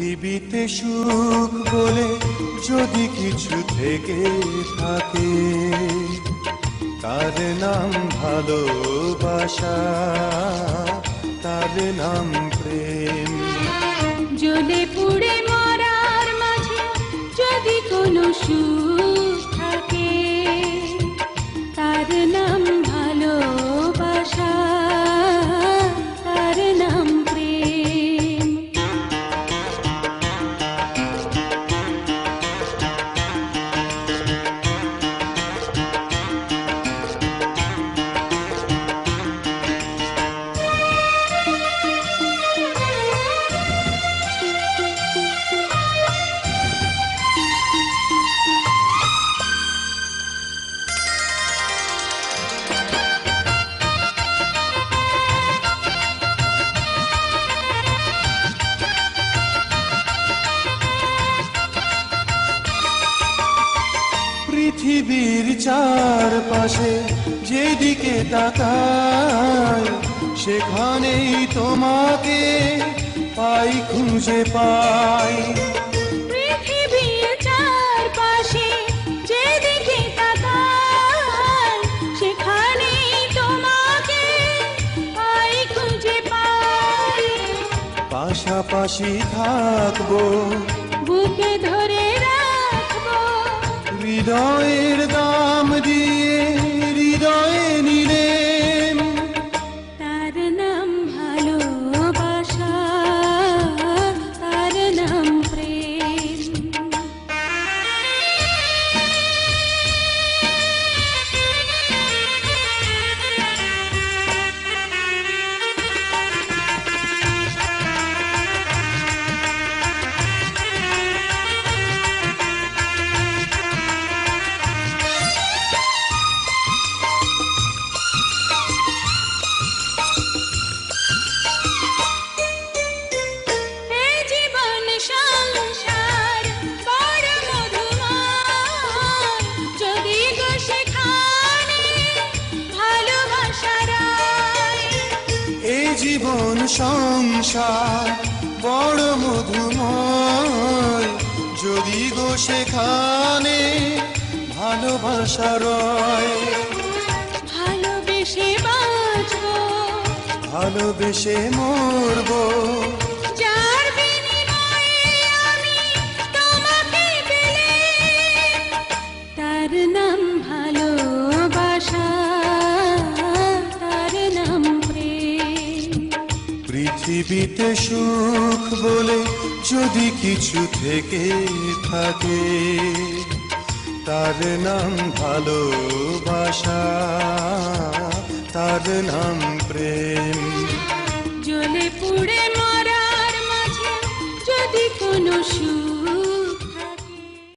পৃথিবীতে সুখ বলে যদি কিছু থেকে থাকে, তার নাম ভালোবাসা, তার নাম প্রেম। জ্বলে পুড়ে মরার মাঝে যদি কোনো সুখ থাকে, তার নাম ভালোবাসা, তার নাম প্রেম। পৃথিবীর চারপাশে যেদিকে তাকাই, সেখানেই তোমাকে পাই, খুঁজে পাই। পৃথিবীর চারপাশে যেদিকে তাকাই, সেখানেই তোমাকে পাই, খুঁজে পাই। পাশাপাশি থাকবো, বুকে ধরে রাখবো, হৃদয়ের দাম দিয়ে হৃদয়ে নিলেন। তার নাম ভালোবাসা, তার নাম প্রেম। জীবন সংসার বড় মধুময়, যদি গো সেখানে ভালোবাসা রয়। ভালোবেসে বাঁচবো, ভালোবেসে মরবো, যার বিনিময়ে আমি তোমাকে পেলে, তার নাম ভালোবাসা, তার নাম প্রেম। পৃথিবীতে সুখ বলে যদি কিছু থেকে থাকে, তার নাম ভালোবাসা, তার নাম প্রেম। জ্বলে পুড়ে মরার মাঝে যদি কোনো সুখ